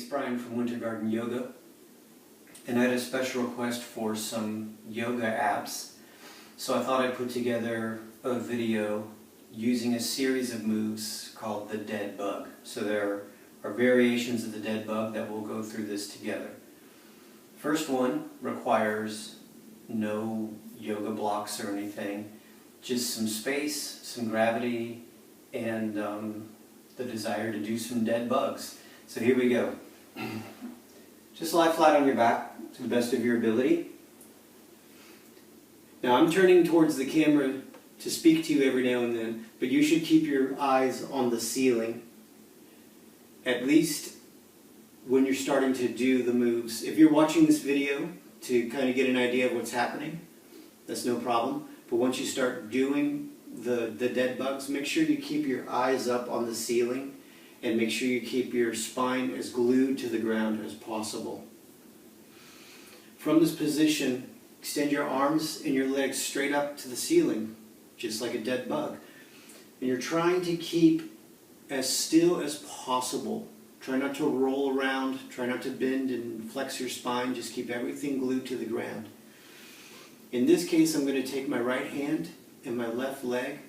it's Brian from WinterGardenYoga, and I had a special request for some yoga abs, so I thought I'd put together a video using a series of moves called the dead bug. So there are variations of the dead bug that we'll go through this together. First one requires no yoga blocks or anything, just some space, some gravity, and the desire to do some dead bugs. So here we go. Just lie flat on your back to the best of your ability. Now I'm turning towards the camera to speak to you every now and then, but you should keep your eyes on the ceiling, at least when you're starting to do the moves. If you're watching this video to kind of get an idea of what's happening, that's no problem. But once you start doing the dead bugs, make sure you keep your eyes up on the ceiling and make sure you keep your spine as glued to the ground as possible. From this position, extend your arms and your legs straight up to the ceiling, just like a dead bug. And you're trying to keep as still as possible. Try not to roll around, try not to bend and flex your spine, just keep everything glued to the ground. In this case, I'm going to take my right hand and my left leg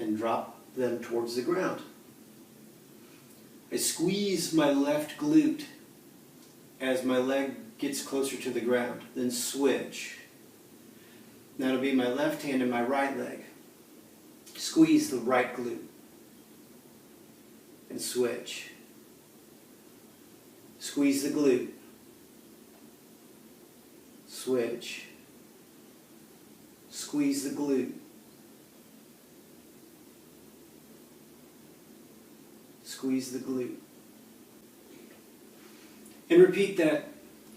and drop them towards the ground. I squeeze my left glute as my leg gets closer to the ground, then switch. Now it'll be my left hand and my right leg. Squeeze the right glute and switch. Squeeze the glute, switch. Squeeze the glute, squeeze the glute. And repeat that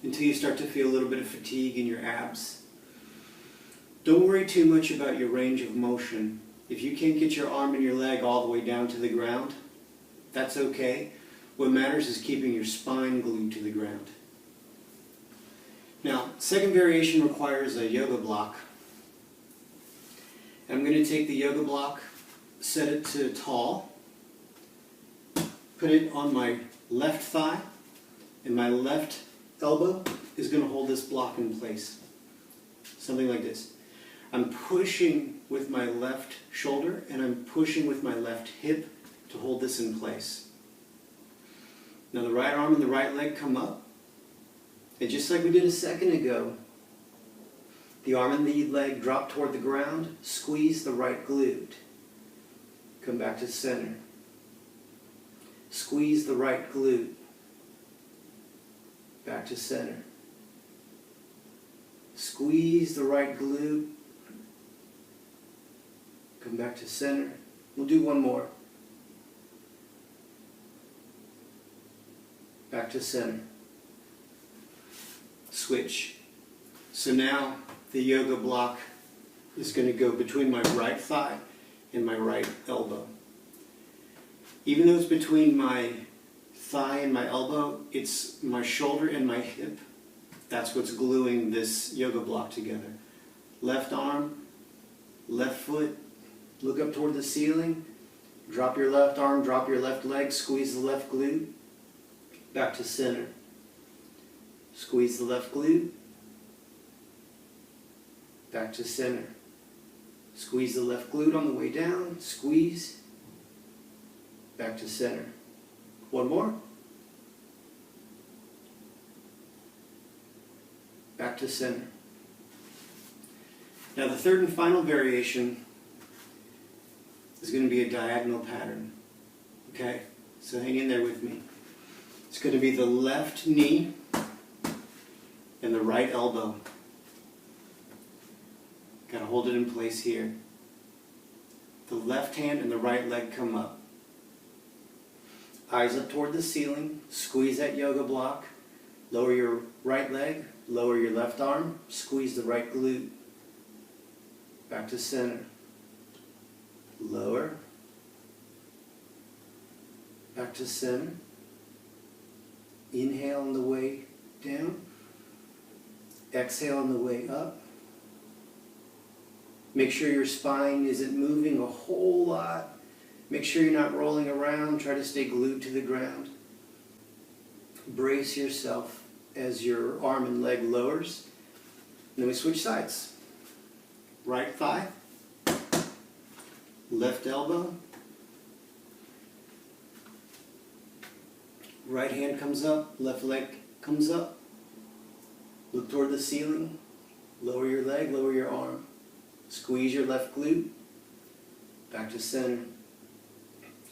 until you start to feel a little bit of fatigue in your abs. Don't worry too much about your range of motion. If you can't get your arm and your leg all the way down to the ground, that's okay. What matters is keeping your spine glued to the ground. Now, second variation requires a yoga block. I'm going to take the yoga block, set it to tall, put it on my left thigh, and my left elbow is going to hold this block in place. Something like this. I'm pushing with my left shoulder and I'm pushing with my left hip to hold this in place. Now the right arm and the right leg come up, and just like we did a second ago, the arm and the leg drop toward the ground, squeeze the right glute. Come back to center. Squeeze the right glute. Back to center. Squeeze the right glute. Come back to center. We'll do one more. Back to center. Switch. So now the yoga block is going to go between my right thigh and my right elbow. Even though it's between my thigh and my elbow, it's my shoulder and my hip. That's what's gluing this yoga block together. Left arm, left foot, look up toward the ceiling, drop your left arm, drop your left leg, squeeze the left glute, back to center. Squeeze the left glute, back to center. Squeeze the left glute on the way down, squeeze, back to center. One more. Back to center. Now the third and final variation is going to be a diagonal pattern. Okay? So hang in there with me. It's going to be the left knee and the right elbow. Got to hold it in place here. The left hand and the right leg come up. Eyes up toward the ceiling. Squeeze that yoga block. Lower your right leg. Lower your left arm. Squeeze the right glute. Back to center. Lower. Back to center. Inhale on the way down. Exhale on the way up. Make sure your spine isn't moving a whole lot. Make sure you're not rolling around. Try to stay glued to the ground. brace yourself as your arm and leg lowers. And then we switch sides. Right thigh, left elbow, right hand comes up, left leg comes up. Look toward the ceiling, lower your leg, lower your arm. Squeeze your left glute, back to center.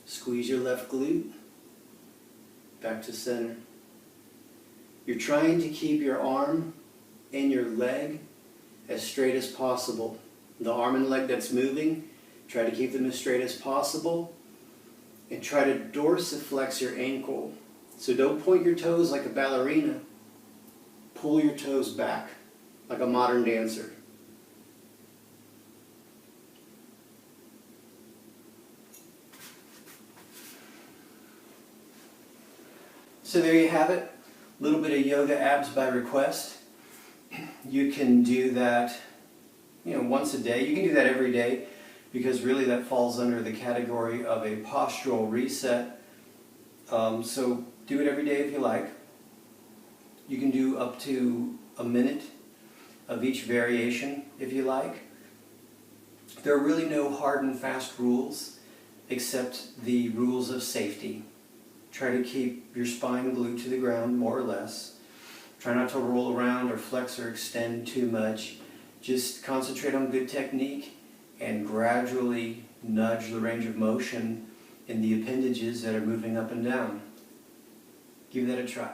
Squeeze your left glute, back to center. You're trying to keep your arm and your leg as straight as possible. The arm and leg that's moving, try to keep them as straight as possible, and try to dorsiflex your ankle. So don't point your toes like a ballerina. Pull your toes back like a modern dancer. So there you have it, a little bit of yoga abs by request. You can do that, once a day. You can do that every day because really that falls under the category of a postural reset. So do it every day if you like. You can do up to a minute of each variation if you like. There are really no hard and fast rules except the rules of safety. Try to keep your spine glued to the ground more or less. Try not to roll around or flex or extend too much. Just concentrate on good technique and gradually nudge the range of motion in the appendages that are moving up and down. Give that a try.